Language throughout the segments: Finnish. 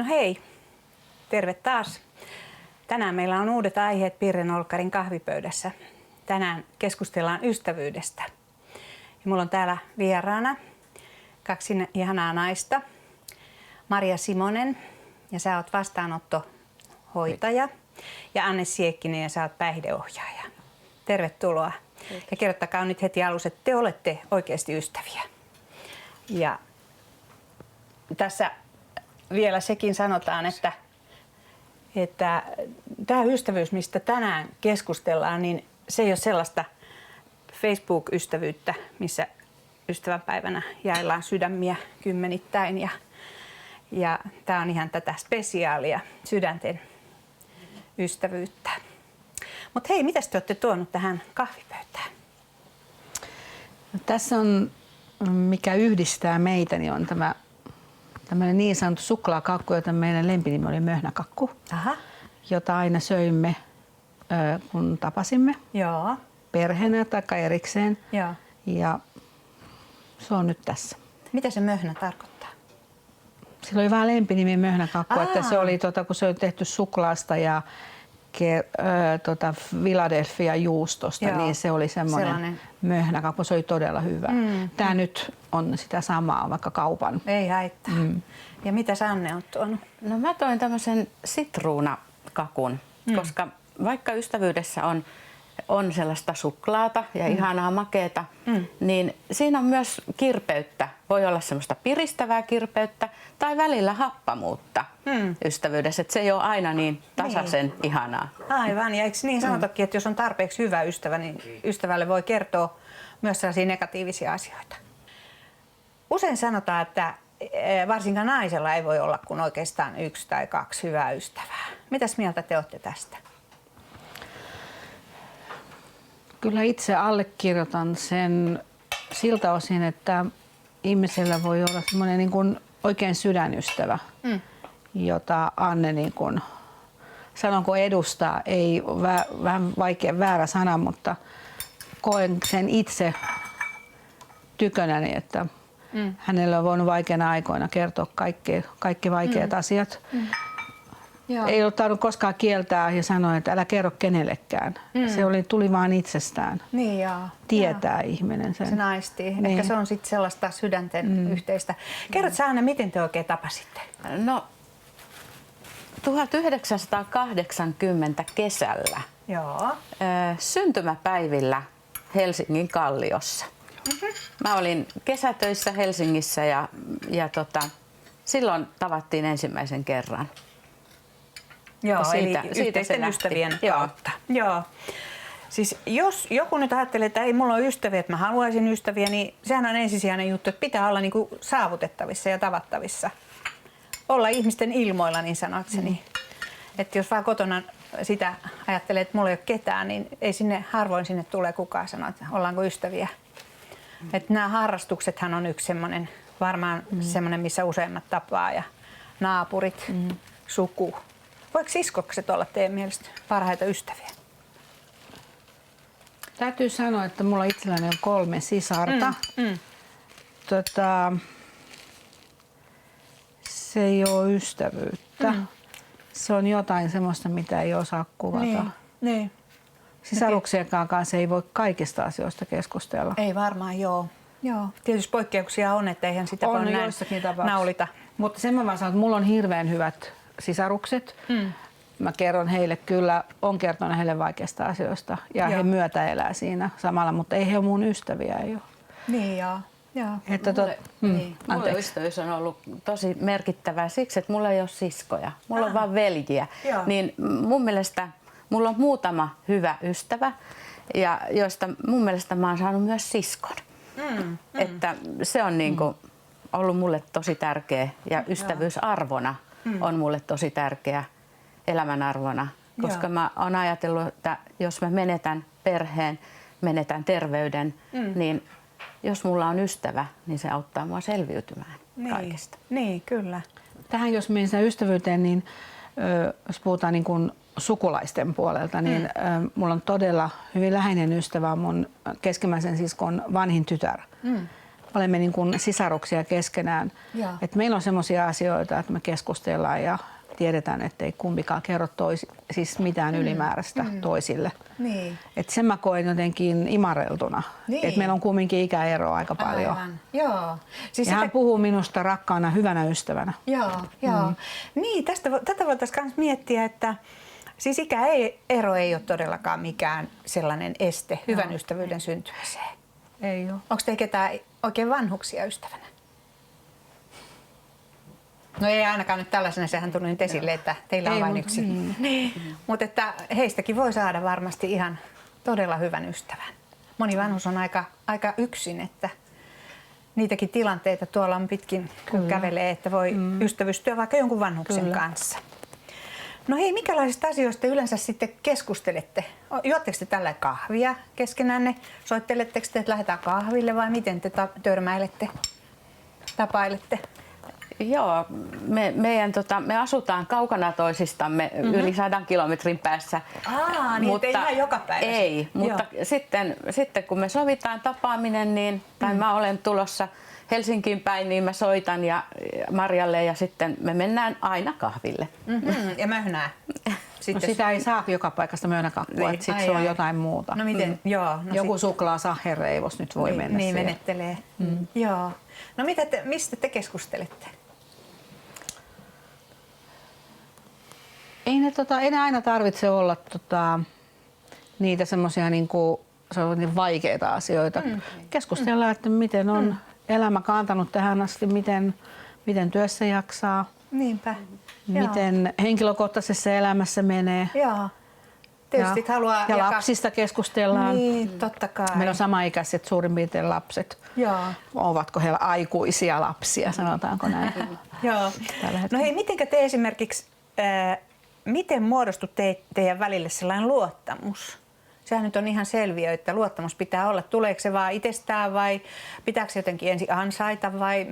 hei, terve taas. Tänään meillä on uudet aiheet Pirre Nolkkarin kahvipöydässä. Tänään keskustellaan ystävyydestä. Ja mulla on täällä vieraana kaksi ihanaa naista. Maria Simonen, ja sä oot vastaanottohoitaja. Ja Anne Siekkinen, ja sä oot päihdeohjaaja. Tervetuloa. Ja kerrottakaa nyt heti alussa, että te olette oikeasti ystäviä. Ja tässä vielä sekin sanotaan, että tämä ystävyys, mistä tänään keskustellaan, niin se ei ole sellaista Facebook-ystävyyttä, missä ystävänpäivänä jaellaan sydämiä kymmenittäin. Ja tämä on ihan tätä spesiaalia sydänten ystävyyttä. Mutta hei, mitäs te olette tuonut tähän kahvipöytään? No, tässä on, mikä yhdistää meitä, niin on tämmöinen niin sanottu suklaakakku, jota meidän lempinimi oli möhnäkakku, jota aina söimme, kun tapasimme. Joo. Perheenä tai erikseen. Joo. Ja se on nyt tässä. Mitä se möhnä tarkoittaa? Sillä oli vähän lempinimi möhnäkakku, että se oli, kun se oli tehty suklaasta ja Philadelphia juustosta, niin se oli semmoinen möhnäkakku. Se oli todella hyvä. Tämä nyt on sitä samaa, vaikka kaupan. Ei haittaa. Ja mitä Anne on tuonut? No mä toin tämmöisen sitruunakakun, koska vaikka ystävyydessä on sellaista suklaata ja ihanaa makeeta, niin siinä on myös kirpeyttä. Voi olla semmoista piristävää kirpeyttä tai välillä happamuutta ystävyydessä. Että se ei ole aina niin tasaisen ihanaa. Aivan, ja eikö niin sanotakin, että jos on tarpeeksi hyvä ystävä, niin ystävälle voi kertoa myös sellaisia negatiivisia asioita. Usein sanotaan, että varsinkaan naisella ei voi olla kuin oikeastaan 1 tai 2 hyvää ystävää. Mitäs mieltä te olette tästä? Kyllä itse allekirjoitan sen siltä osin, että ihmisellä voi olla semmoinen niin kuin oikein sydänystävä, jota Anne niin kuin, sanonko edustaa, ei vähän vaikea väärä sana, mutta koen sen itse tykönäni, että hänellä on voinut vaikeina aikoina kertoa kaikki vaikeat asiat. Joo. Ei ole tarvinnut koskaan kieltää ja sanoa, että älä kerro kenellekään. Se tuli vaan itsestään. Niin, tietää ihminen sen. Se naistii. Niin. Ehkä se on sitten sellaista sydänten yhteistä. Kerrot sä, Anne, miten te oikein tapasitte? No 1980 kesällä. Joo. Syntymäpäivillä Helsingin Kalliossa. Mä olin kesätöissä Helsingissä ja silloin tavattiin ensimmäisen kerran. Joo, siitä eli yhteisten ystävien kautta. Joo. Siis jos joku nyt ajattelee, että ei mulla ole ystäviä, että mä haluaisin ystäviä, niin sehän on ensisijainen juttu, että pitää olla niinku saavutettavissa ja tavattavissa. Olla ihmisten ilmoilla niin sanoakseni. Että jos vaan kotona sitä ajattelee, että mulla ei ole ketään, niin ei harvoin sinne tule kukaan sanoa, että ollaanko ystäviä. Että nämä harrastuksethan on yksi semmoinen, varmaan semmoinen, missä useimmat tapaa ja naapurit, suku. Voiko siskokset olla teidän mielestä parhaita ystäviä? Täytyy sanoa, että mulla itselläni on 3 sisarta. Se ei ole ystävyyttä. Se on jotain semmoista, mitä ei osaa kuvata. Niin. Sisaruksien kanssa ei voi kaikista asioista keskustella. Ei varmaan, joo. Tietysti poikkeuksia on, että eihän sitä voi näin naulita. Mutta sen mä vaan sanon, että mulla on hirveän hyvät sisarukset. Mä kerron heille kyllä, on kertonut heille vaikeista asioista ja he myötä elää siinä samalla, mutta ei he ole mun ystäviä. Ei ole. Niin joo. Että mulle ystävyys on ollut tosi merkittävää siksi, että mulla ei ole siskoja. Mulla on vaan veljiä. Niin mun mielestä mulla on muutama hyvä ystävä, ja joista mun mielestä mä oon saanut myös siskon. Että se on niinku ollut mulle tosi tärkeä ja ystävyysarvona on mulle tosi tärkeä elämänarvona, koska mä oon ajatellut, että jos mä menetän perheen, menetän terveyden, niin jos mulla on ystävä, niin se auttaa mua selviytymään kaikesta. Niin, kyllä. Tähän jos mennään ystävyyteen, niin jos puhutaan niin kuin sukulaisten puolelta, niin mulla on todella hyvin läheinen ystävä, mun keskimmäisen siskon vanhin tytär. olemme niin kuin sisaruksia keskenään. Et meillä on semmoisia asioita, että me keskustellaan ja tiedetään, ettei kumpikaan kerro siis mitään ylimääräistä toisille. Niin. Et sen mä koen jotenkin imareltuna. Niin. Et meillä on kumminkin ikäeroa aika paljon. Aivan. Joo. Siis Ja hän puhuu minusta rakkaana, hyvänä ystävänä. Joo. Niin, tätä voitaisiin myös miettiä, että siis ikäero ei ole todellakaan mikään sellainen este hyvän ystävyyden syntymiseen. Ei ole. Onko teillä ketään oikein vanhuksia ystävänä? No ei ainakaan nyt tällaisena, sehän tuli nyt esille, että teillä on vain yksi. Niin. Mutta että heistäkin voi saada varmasti ihan todella hyvän ystävän. Moni vanhus on aika yksin, että niitäkin tilanteita tuolla on pitkin, kun kävelee, että voi ystävystyä vaikka jonkun vanhuksen kanssa. No hei, minkälaisista asioista yleensä sitten keskustelette? Juotteko te tällä kahvia keskenänne? Soitteletteko te, että lähdetään kahville vai miten te törmäilette, tapailette? Joo, me asutaan kaukana toisistamme yli 100 kilometrin päässä. Niin mutta, ei ihan joka päivä. Ei, mutta sitten kun me sovitaan tapaaminen, niin, tai mä olen tulossa Helsinkiin päin, niin mä soitan Marjalle ja sitten me mennään aina kahville. Ja möhnää. No sitä ei saa joka paikasta möhnäkakkua, että sitten se on jotain muuta. No miten? Joo, no joku suklaa saherreivos nyt voi mennä niin siihen. menettelee. Joo. No mistä te keskustelette? Ei ne aina tarvitse olla niitä semmoisia niinku, vaikeita asioita. Keskustellaan, että miten on elämä kantanut tähän asti, miten työssä jaksaa, Niinpä. miten henkilökohtaisessa elämässä menee. Joo. Tietysti haluaa ja lapsista keskustellaan. Niin, totta kai. Meillä on samaikäiset suurin piirtein lapset. Joo. Ovatko he aikuisia lapsia, sanotaanko näin? Joo. No hei, mitenkä te esimerkiksi, miten muodostui teidän välille sellainen luottamus? Sehän nyt on ihan selviö, että luottamus pitää olla. Tuleeko se vaan itsestään vai pitääkö se jotenkin ensin ansaita vai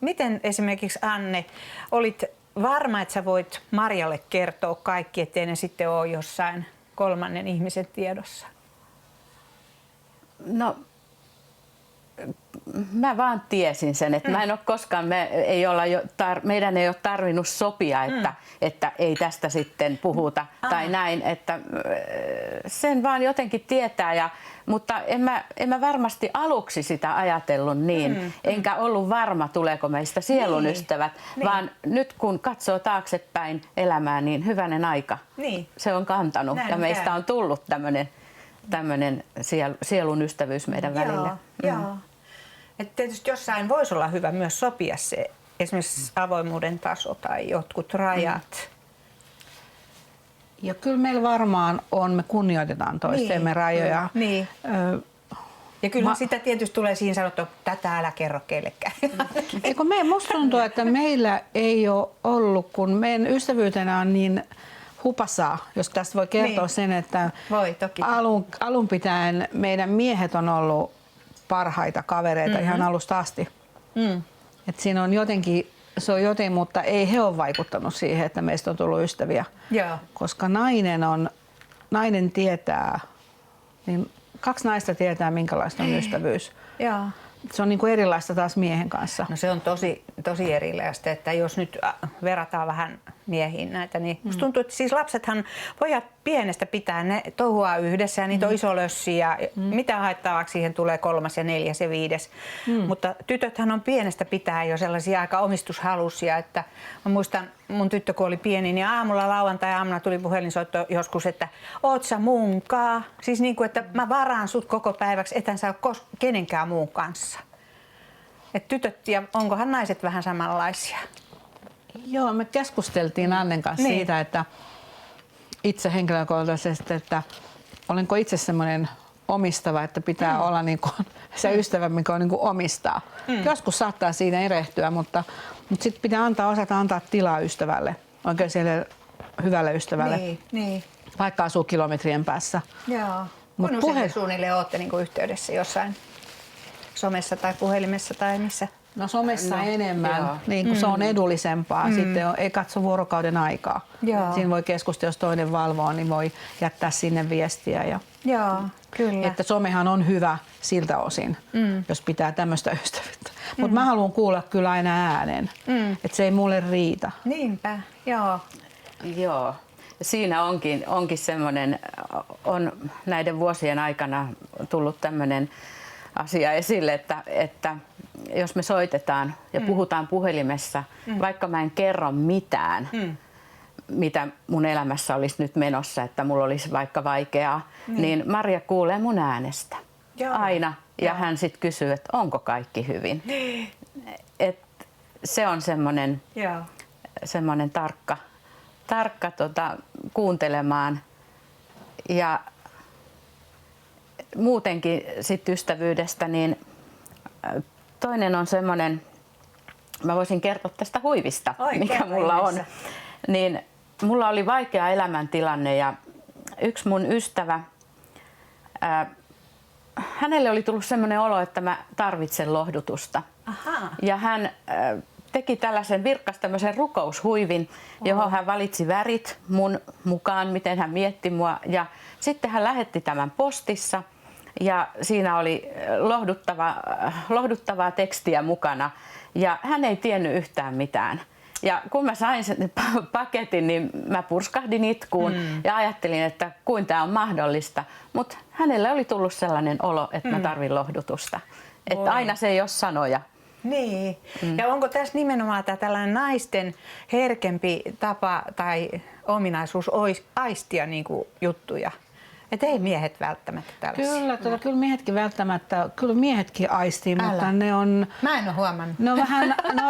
miten esimerkiksi Anne, olit varma, että sä voit Marjalle kertoa kaikki, ettei ne sitten ole jossain kolmannen ihmisen tiedossa? No, mä vaan tiesin sen, että mä en ole koskaan, meidän ei ole tarvinnut sopia, että ei tästä sitten puhuta tai näin, että sen vaan jotenkin tietää, mutta en mä varmasti aluksi sitä ajatellut niin, enkä ollut varma tuleeko meistä sielunystövät, vaan nyt kun katsoo taaksepäin elämää, niin hyvänen aika, se on kantanut ja meistä on tullut tämmöinen sielun ystävyys meidän välille. Joo. Et tietysti jossain voisi olla hyvä myös sopia se esimerkiksi avoimuuden taso tai jotkut rajat. Ja kyllä meillä varmaan on, me kunnioitetaan toistemme rajoja. Niin. Ja kyllä sitä tietysti tulee siinä sanottua, että tätä älä kerro kellekään. Musta tuntuu, että meillä ei ole ollut, kun meidän ystävyytenä on niin hupasaa, jos tästä voi kertoa sen, että alun pitäen meidän miehet on ollut parhaita kavereita ihan alusta asti. Et siinä on jotenkin, mutta ei he ole vaikuttanut siihen, että meistä on tullut ystäviä. Joo. Koska nainen tietää, niin 2 naista tietää, minkälaista on ystävyys. Joo. Se on niin kuin erilaista taas miehen kanssa. No se on tosi erilaista, että jos nyt verrataan vähän miehiin näitä, niin musta tuntuu, että siis lapsethan pojat pienestä pitää, ne touhuaa yhdessä ja niitä on iso lössi ja mitä haittavaksi siihen tulee 3. ja 4. ja 5. Mutta tytöthän on pienestä pitää jo sellaisia aika omistushalusia, että mä muistan mun tyttö kun oli pieni, niin lauantai-aamuna tuli puhelinsoitto joskus, että oot sä munkaa? Siis niin kuin, että mä varaan sut koko päiväksi, etän sä ole kenenkään muun kanssa. Et tytöt ja onkohan naiset vähän samanlaisia? Joo, me keskusteltiin Annen kanssa siitä, että itse henkilökohtaisesti, että olenko itse semmoinen omistava, että pitää olla niin kuin se ystävä, mikä on niin kuin omistaa. Joskus saattaa siinä erehtyä, mutta sitten pitää osata antaa tilaa ystävälle, oikein siellä hyvälle ystävälle, vaikka asuu kilometrien päässä. Joo. Kun usein suunnilleen olette niin kuin yhteydessä jossain somessa tai puhelimessa tai missä? No somessa enemmän, niin kun se on edullisempaa. Sitten ei katso vuorokauden aikaa. Siinä voi keskustella, jos toinen valvoo, niin voi jättää sinne viestiä. Joo, kyllä. Että somehan on hyvä siltä osin, jos pitää tämmöistä ystävyyttä. Mutta mä haluan kuulla kyllä aina äänen, että se ei mulle riitä. Niinpä, joo. Joo. Siinä onkin semmoinen, on näiden vuosien aikana tullut tämmöinen asia esille, että jos me soitetaan ja puhutaan puhelimessa, vaikka mä en kerro mitään, mitä mun elämässä olisi nyt menossa, että mulla olisi vaikka vaikeaa, niin Maria kuulee mun äänestä. Joo. Aina. Ja Joo. hän sitten kysyy, että onko kaikki hyvin. Et se on semmoinen tarkka kuuntelemaan. Ja muutenkin sit ystävyydestä, niin toinen on semmoinen, mä voisin kertoa tästä huivista, mikä mulla on. Niin mulla oli vaikea elämäntilanne ja yksi mun ystävä, hänelle oli tullut semmoinen olo, että mä tarvitsen lohdutusta. Aha. Ja hän teki virkkasi tämmöisen rukoushuivin, johon hän valitsi värit mun mukaan, miten hän mietti mua. Ja sitten hän lähetti tämän postissa ja siinä oli lohduttavaa tekstiä mukana. Ja hän ei tiennyt yhtään mitään. Ja kun mä sain sen paketin, niin mä purskahdin itkuun ja ajattelin, että kuin tämä on mahdollista. Mutta hänelle oli tullut sellainen olo, että mä tarvin lohdutusta. Että aina se ei ole sanoja. Niin. Ja onko tässä nimenomaan tämä tällainen naisten herkempi tapa tai ominaisuus aistia niinku juttuja? Että ei miehet välttämättä tällaisia. Kyllä miehetkin välttämättä, kyllä miehetkin aistii, mutta ne on... Mä en ole huomannut. Ne on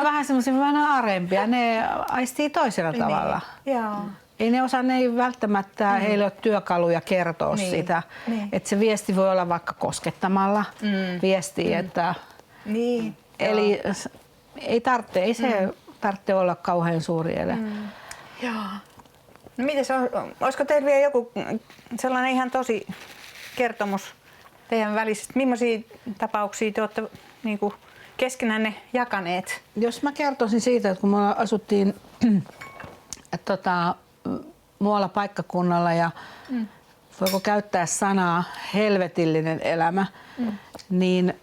vähän semmoisia vähän arempia, ne aistii toisella tavalla. Joo. Ne ei välttämättä, heillä ole työkaluja kertoa sitä. Että se viesti voi olla vaikka koskettamalla viesti, että... Niin. Eli ei se tarvitse olla kauhean suuri ele. Joo. No mites, olisiko teillä vielä joku sellainen ihan tosi kertomus teidän välisestä? Millaisia tapauksia te olette niinku keskenänne jakaneet? Jos mä kertoisin siitä, että kun me asuttiin muualla paikkakunnalla ja voiko käyttää sanaa helvetillinen elämä, niin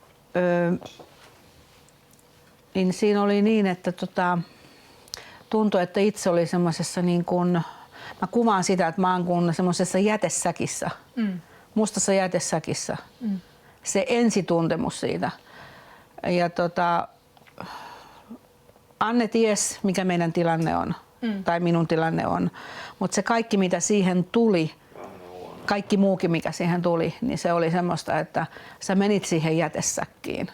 siinä oli niin, että tuntui, että itse oli semmoisessa niin kuin, mä kuvaan sitä, että mä oon kuin semmoisessa jätesäkissä, mustassa jätesäkissä. Se ensituntemus siitä. Ja Anne ties, mikä meidän tilanne on, tai minun tilanne on, mutta se kaikki, mitä siihen tuli, kaikki muukin, mikä siihen tuli, niin se oli semmoista, että sä menit siihen jätesäkkiin.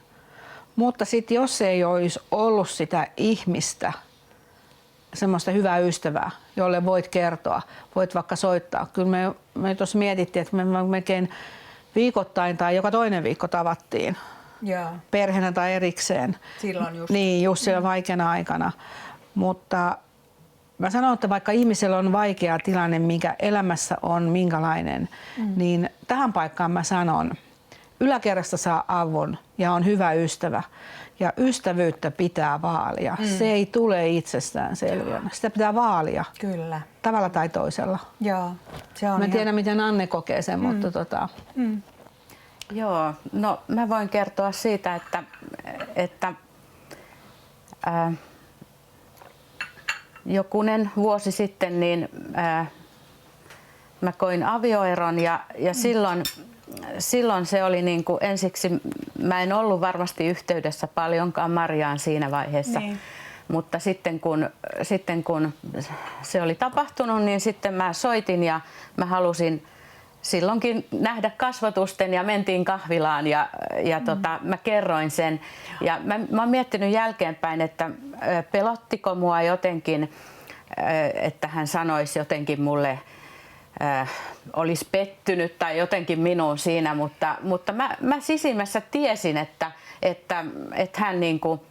Mutta sitten jos ei olisi ollut sitä ihmistä, semmoista hyvää ystävää, jolle voit kertoa, voit vaikka soittaa. Kyllä me tuossa mietittiin, että me melkein viikoittain tai joka toinen viikko tavattiin. Joo. Perheenä tai erikseen. Silloin just. Niin, just siellä vaikeana aikana. Mutta mä sanon, että vaikka ihmisellä on vaikea tilanne, mikä elämässä on minkälainen, niin tähän paikkaan mä sanon, yläkerrasta saa avun ja on hyvä ystävä. Ja ystävyyttä pitää vaalia. Se ei tule itsestään selviänä. Sitä pitää vaalia. Kyllä. Tavalla tai toisella. Joo. Se on mä en tiedä, miten Anne kokee sen, mutta Joo, no mä voin kertoa siitä, että jokunen vuosi sitten niin mä koin avioeron ja silloin se oli niin kuin ensiksi, mä en ollut varmasti yhteydessä paljonkaan Mariaan siinä vaiheessa, mutta sitten kun se oli tapahtunut, niin sitten mä soitin ja mä halusin silloinkin nähdä kasvotusten ja mentiin kahvilaan ja mä kerroin sen. Ja mä oon miettinyt jälkeenpäin, että pelottiko mua jotenkin, että hän sanoisi jotenkin mulle, olisi pettynyt tai jotenkin minuun siinä, mutta mä sisimmässä tiesin, että hän niin kuin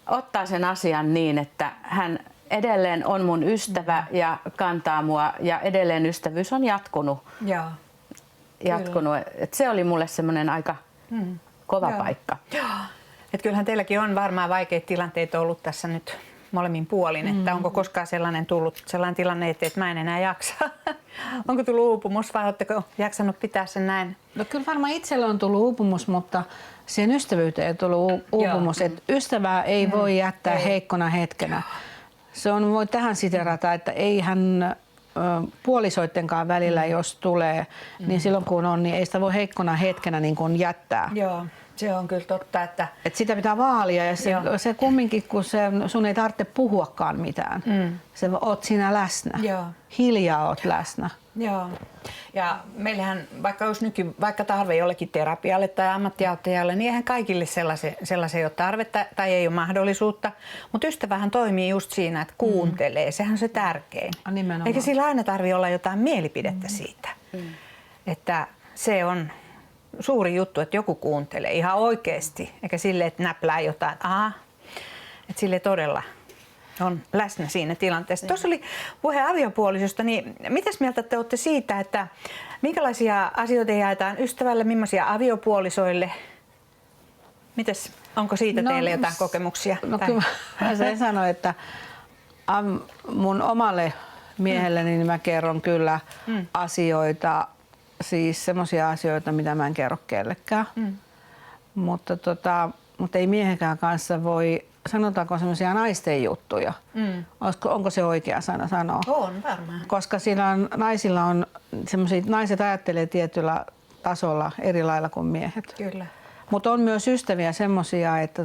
ottaa sen asian niin, että hän edelleen on mun ystävä ja kantaa mua ja edelleen ystävyys on jatkunut. Et se oli mulle semmoinen aika kova paikka. Et kyllähän teilläkin on varmaan vaikeita tilanteita ollut tässä nyt molemmin puolin, että onko koskaan tullut sellainen tilanne, että mä en enää jaksa? Onko tullut uupumus vai oletteko jaksanut pitää sen näin? No kyllä varmaan itsellä on tullut uupumus, mutta siihen ystävyyteen ei tullut uupumus. Että ystävää ei voi jättää heikkona hetkenä. Se on, voi tähän siterata, että eihän puolisoittenkaan välillä, jos tulee, niin silloin kun on, niin ei sitä voi heikkona hetkenä niin kuin jättää. Joo, se on kyllä totta. Että sitä pitää vaalia ja se kumminkin, kun sun ei tarvitse puhuakaan mitään. Se oot siinä läsnä. Joo. Hiljaa oot läsnä. Joo. Ja meillähän, vaikka tarve jollekin terapialle tai ammattiauttajalle, niin eihän kaikille sellaisen ole tarvetta tai ei ole mahdollisuutta. Mutta ystävähän toimii just siinä, että kuuntelee. Sehän on se tärkein. Nimenomaan. Eikä sillä aina tarvitse olla jotain mielipidettä siitä. Että se on suuri juttu, että joku kuuntelee ihan oikeasti. Eikä sille, että näplää jotain. Että sille todella on läsnä siinä tilanteessa. Tuossa oli puhe aviopuolisosta, niin mitäs mieltä te olette siitä, että minkälaisia asioita jaetaan ystävälle, millaisia aviopuolisoille? Onko siitä teille jotain kokemuksia? No kyllä mä sen sanon, että mun omalle miehelleni niin mä kerron kyllä asioita, siis semmoisia asioita, mitä mä en kerro kellekään. Mutta ei miehenkään kanssa voi, sanotaanko semmoisia naisten juttuja. Onko se oikea sana sanoa? On varmaan. Koska naisilla on semmoisia, naiset ajattelee tietyllä tasolla eri lailla kuin miehet. Kyllä. Mutta on myös ystäviä semmoisia, että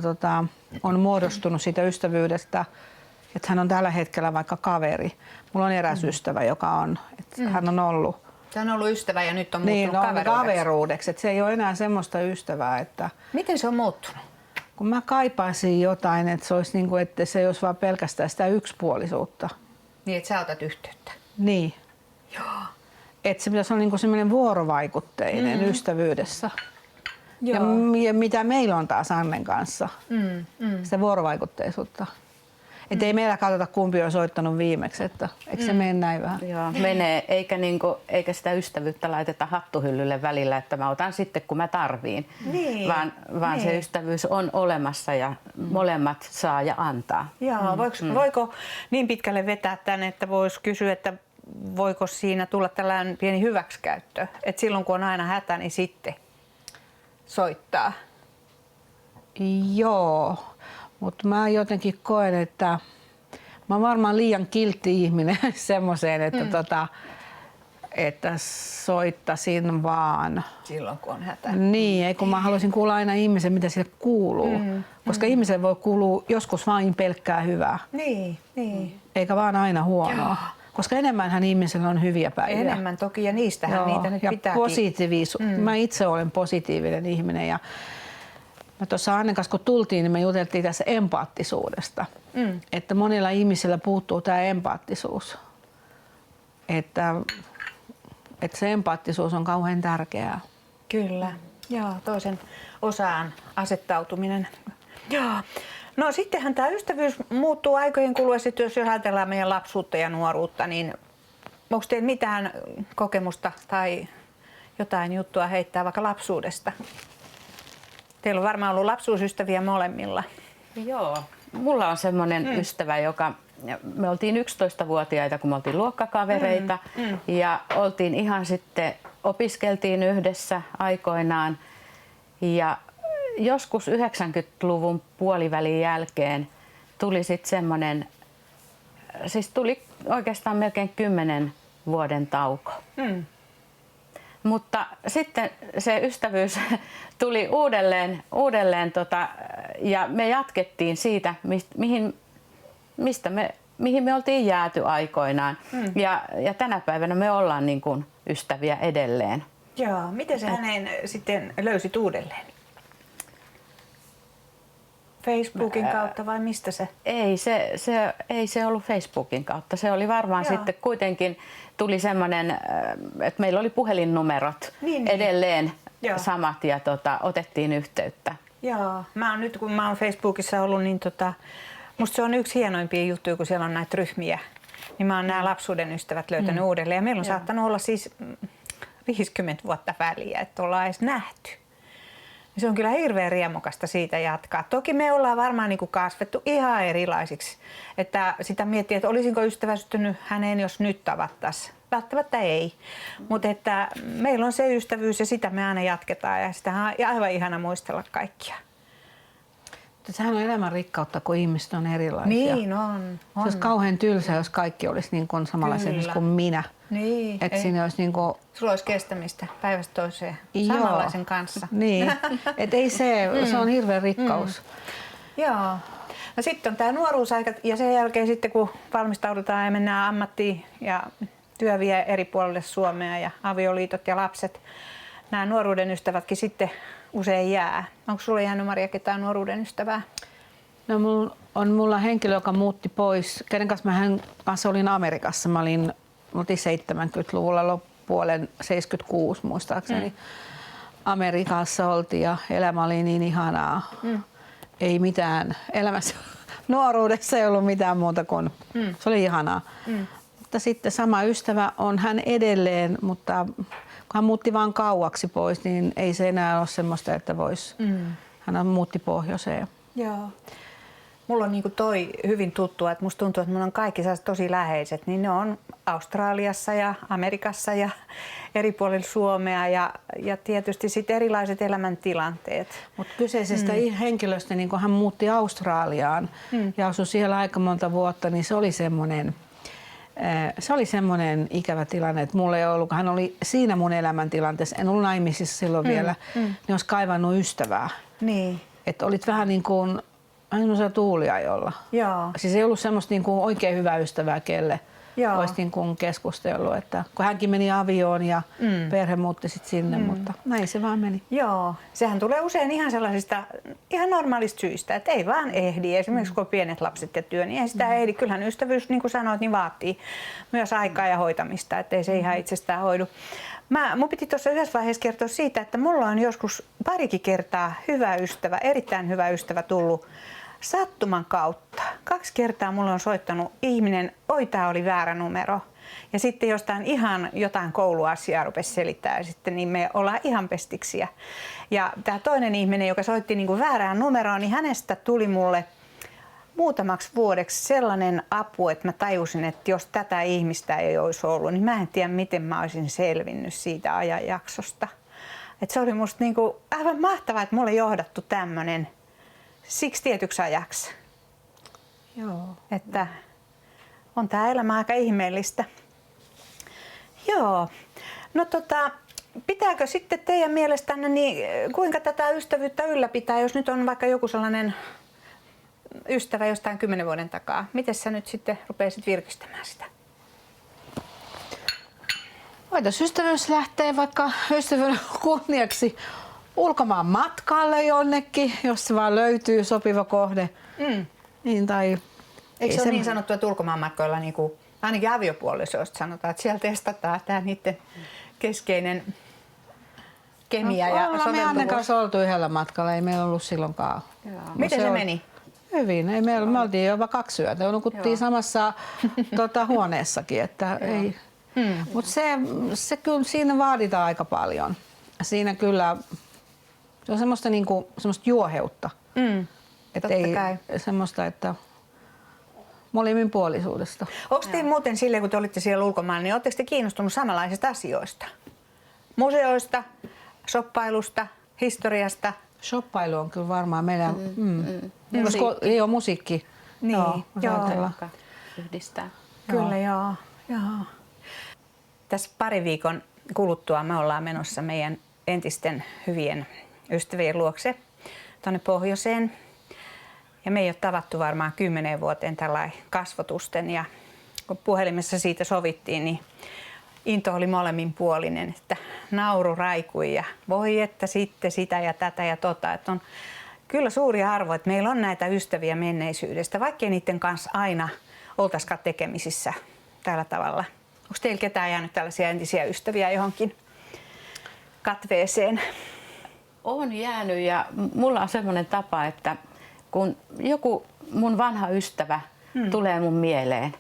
on muodostunut siitä ystävyydestä, että hän on tällä hetkellä vaikka kaveri. Mulla on eräs ystävä, joka on, että hän on ollut. Se on ollut ystävä ja nyt on muuttunut kaveruudeksi. Että se ei ole enää semmoista ystävää. Että miten se on muuttunut? Kun mä kaipaisin jotain, että se olisi niin kuin, että se ei olisi vaan pelkästään sitä yksipuolisuutta. Niin, että sä otat yhteyttä. Niin. Joo. Että se pitäisi olla niin kuin semmoinen vuorovaikutteinen ystävyydessä. Joo. Ja mitä meillä on taas Annen kanssa, sitä vuorovaikutteisuutta. Että ei meillä katsota kumpi on soittanut viimeksi, että eikö se mene näin vähän? Joo, menee, eikä sitä ystävyyttä laiteta hattuhyllylle välillä, että mä otan sitten kun mä tarviin, vaan se ystävyys on olemassa ja molemmat saa ja antaa. Joo, voiko niin pitkälle vetää tänne, että voisi kysyä, että voiko siinä tulla tällainen pieni hyväksikäyttö, että silloin kun on aina hätä, niin sitten soittaa? Joo, mutta mä jotenkin koen, että mä oon varmaan liian kiltti ihminen semmoiseen, että soittasin vaan. Silloin kun on hätä. Niin, ei kun mä haluaisin kuulla aina ihmisen, mitä sille kuuluu. Koska ihmisen voi kuulua joskus vain pelkkää hyvää. Niin. Eikä vaan aina huonoa. Joo. Koska enemmänhän ihmisellä on hyviä päiviä. Enemmän toki ja niistähän niitä nyt pitääkin. Mä itse olen positiivinen ihminen ja mä tuossa Annen kanssa kun tultiin, niin me juteltiin tässä empaattisuudesta. Että monilla ihmisillä puuttuu tämä empaattisuus. Että se empaattisuus on kauhean tärkeää. Kyllä. Joo, toisen osaan asettautuminen. Joo. No sittenhän tämä ystävyys muuttuu aikojen kuluessa, jos ajatellaan meidän lapsuutta ja nuoruutta, niin onko teillä mitään kokemusta tai jotain juttua heittää vaikka lapsuudesta? Teillä on varmaan ollut lapsuusystäviä molemmilla. Joo, mulla on semmoinen ystävä, me oltiin 11-vuotiaita, kun me oltiin luokkakavereita ja oltiin ihan sitten, opiskeltiin yhdessä aikoinaan ja joskus 90-luvun puolivälin jälkeen tuli sitten semmoinen, siis tuli oikeastaan melkein 10 vuoden tauko. Mutta sitten se ystävyys tuli uudelleen ja me jatkettiin siitä, mihin me oltiin jääty aikoinaan. Ja tänä päivänä me ollaan niin kuin ystäviä edelleen. Joo, miten sä hänen sitten löysit uudelleen? Facebookin kautta vai mistä se? Ei se ollut Facebookin kautta. Se oli varmaan sitten kuitenkin tuli semmoinen, että meillä oli puhelinnumerot edelleen samat ja otettiin yhteyttä. Joo, kun mä oon Facebookissa ollut, niin musta se on yksi hienoimpia juttuja, kun siellä on näitä ryhmiä. Niin mä oon nämä lapsuuden ystävät löytänyt uudelleen ja meillä on saattanut olla siis 50 vuotta väliä, että ollaan edes nähty. Se on kyllä hirveän riemukasta siitä jatkaa. Toki me ollaan varmaan niin kuin kasvettu ihan erilaisiksi. Että sitä miettii, että olisinko ystävästynyt häneen, jos nyt tavattaisiin. välttämättä ei. Mutta että meillä on se ystävyys ja sitä me aina jatketaan ja sitä on aivan ihana muistella kaikkia. Sehän on elämän rikkautta, kun ihmiset on erilaisia. Niin on. Se olisi kauhean tylsä, jos kaikki olisi niin kuin samanlaisia kuin minä. Niin. Että siinä olisi niin kuin... Sulla olisi kestämistä päivästä toiseen samanlaisen kanssa. Niin. Et ei se on hirveä rikkaus. Joo. No sitten on tämä nuoruusaika ja sen jälkeen sitten kun valmistaudutaan ja mennään ammattiin ja työ vie eri puolille Suomea ja avioliitot ja lapset. Nämä nuoruuden ystävätkin sitten usein jää. Onko sulla jäänyt, Maria, ketään nuoruuden ystävää? No mulla henkilö, joka muutti pois, kenen kanssa hän kanssa olin Amerikassa. Mä olin 70-luvulla loppupuolen 76 muistaakseni. Amerikassa oltiin ja elämä oli niin ihanaa. Ei mitään elämässä. Nuoruudessa ei ollut mitään muuta kuin se oli ihanaa. Mutta sitten sama ystävä on hän edelleen, mutta kun hän muutti vain kauaksi pois, niin ei se enää ole semmoista, että voisi. Hän muutti pohjoiseen. Joo. Mulla on niinku toi hyvin tuttua, että musta tuntuu, että mulla on kaikki sellaiset tosi läheiset, niin ne on Australiassa ja Amerikassa ja eri puolilla Suomea ja tietysti sitten erilaiset elämäntilanteet. Mutta kyseisestä henkilöstä, niin kun hän muutti Australiaan ja asui siellä aika monta vuotta, niin se oli semmoinen ikävä tilanne, että mulla ei ollut, kun hän oli siinä mun elämäntilanteessa, en ollut naimisissa silloin vielä, niin olisi kaivannut ystävää. Niin. Että olit vähän niin kuin tuuliajolla. Joo. Siis ei ollut semmoista niin kuin oikein hyvää ystävää, kelle olisi niin kuin keskustellut. Että kun hänkin meni avioon ja perhe muutti sit sinne, mutta näin se vaan meni. Joo, sehän tulee usein ihan sellaisista ihan normaalista syistä, että ei vaan ehdi. Esimerkiksi kun on pienet lapset ja työ, niin ei sitä ehdi. Kyllähän ystävyys, niin kuin sanoit, niin vaatii myös aikaa ja hoitamista, ettei se ihan itsestään hoidu. Mun piti tuossa yhdessä vaiheessa kertoa siitä, että mulla on joskus parikin kertaa hyvä ystävä, erittäin hyvä ystävä tullut sattuman kautta. 2 kertaa mulle on soittanut ihminen, oi tää oli väärä numero. Ja sitten jostain ihan jotain kouluasiaa rupesi selittää ja sitten niin me ollaan ihan pestiksiä. Ja tämä toinen ihminen, joka soitti niin kuin väärään numeroon, niin hänestä tuli mulle muutamaksi vuodeksi sellainen apu, että mä tajusin, että jos tätä ihmistä ei olisi ollut, niin mä en tiedä, miten mä olisin selvinnyt siitä ajanjaksosta. Et se oli musta niin kuin aivan mahtavaa, että mulle johdattu tämmöinen siksi tietyksi ajaksi. Joo. Että on tää elämä aika ihmeellistä. Joo. No pitääkö sitten teidän mielestänne, niin kuinka tätä ystävyyttä ylläpitää, jos nyt on vaikka joku sellainen ystävä jostain 10 vuoden takaa? Miten sä nyt sitten rupeaisit virkistämään sitä? Voitaisiin ystävyys lähtee vaikka ystävyyden kunniaksi ulkomaan matkalle jonnekin, jos se vaan löytyy sopiva kohde. Niin, tai eikö se ole niin sanottu, että ulkomaanmatkoilla niin kuin, ainakin aviopuolisoista sanotaan, että siellä testataan tämä niiden keskeinen kemia ja soveltuvuus? Me Annen kanssa oltu yhdellä matkalla, ei meillä ollut silloinkaan. Miten se meni? Hyvin. Ei me oltiin jopa 2 yötä. Nukuttiin samassa huoneessakin. Että ei. Mutta se kyllä siinä vaaditaan aika paljon. Siinä kyllä se on semmoista, niinku, semmoista juoheutta. Että ei semmoista, että molemminpuolisuudesta. Onko te muuten silleen, kun te olitte siellä ulkomailla, niin oletteko te kiinnostunut samanlaisista asioista? Museoista, shoppailusta, historiasta? Shoppailu on kyllä varmaan meidän... musiikki. Niin, joo. Yhdistää. Kyllä, joo. Tässä pari viikon kuluttua me ollaan menossa meidän entisten hyvien ystävien luokse tuonne pohjoiseen. Ja me ei ole tavattu varmaan 10 vuoteen tällainen kasvotusten. Ja kun puhelimessa siitä sovittiin, niin into oli molemminpuolinen, että nauru raikui ja voi että sitten sitä ja tätä ja tota. Että on kyllä suuri arvo, että meillä on näitä ystäviä menneisyydestä, vaikkei niiden kanssa aina oltaisikaan tekemisissä tällä tavalla. Onko teillä ketään jäänyt tällaisia entisiä ystäviä johonkin katveeseen? On jäänyt ja mulla on semmoinen tapa, että kun joku mun vanha ystävä tulee mun mieleen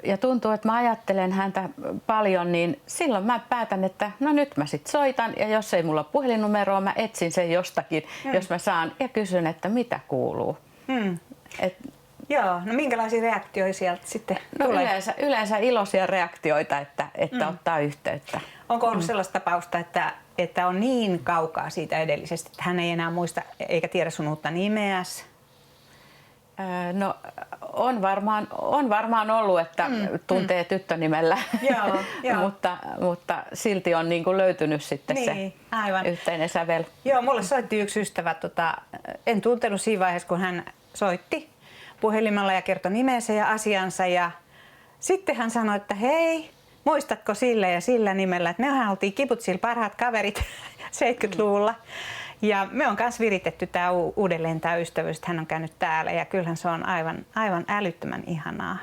ja tuntuu, että mä ajattelen häntä paljon, niin silloin mä päätän, että no nyt mä sit soitan ja jos ei mulla ole puhelinnumeroa, mä etsin sen jostakin, jos mä saan ja kysyn, että mitä kuuluu. Joo, no minkälaisia reaktioita sieltä sitten No tulee? yleensä iloisia reaktioita, että ottaa yhteyttä. Onko ollut sellaista tapausta, että on niin kaukaa siitä edellisestä, että hän ei enää muista eikä tiedä sun uutta nimeäsi? No on varmaan ollut, että tuntee tyttönimellä, Joo. mutta silti on niin kuin löytynyt sitten Niin, aivan. se yhteinen sävel. Joo, mulle soitti yksi ystävä, en tuntenut siinä vaiheessa, kun hän soitti puhelimella ja kertoi nimensä ja asiansa. Ja sitten hän sanoi, että hei, muistatko sillä ja sillä nimellä, että mehän oltiin Kibutsilla parhaat kaverit 70-luvulla. Ja me on myös viritetty uudelleen tämä ystävyys, että hän on käynyt täällä ja kyllähän se on aivan älyttömän ihanaa.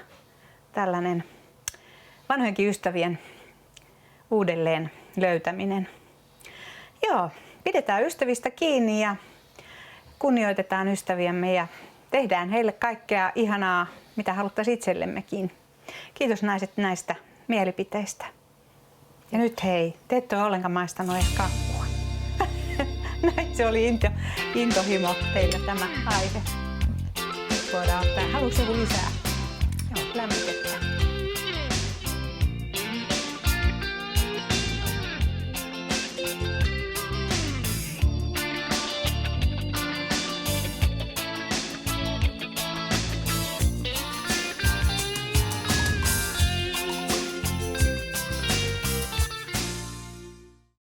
Tällainen vanhojenkin ystävien uudelleen löytäminen. Joo, pidetään ystävistä kiinni ja kunnioitetaan ystäviämme ja tehdään heille kaikkea ihanaa, mitä haluttaisiin itsellemmekin. Kiitos naiset näistä mielipiteistä. Ja nyt hei, te ette ole ollenkaan maistanut edes kakkua. Näin se oli intohimo teillä tämä aihe. Voidaan ottaa. Haluatko joku lisää? Joo, lämmitettä.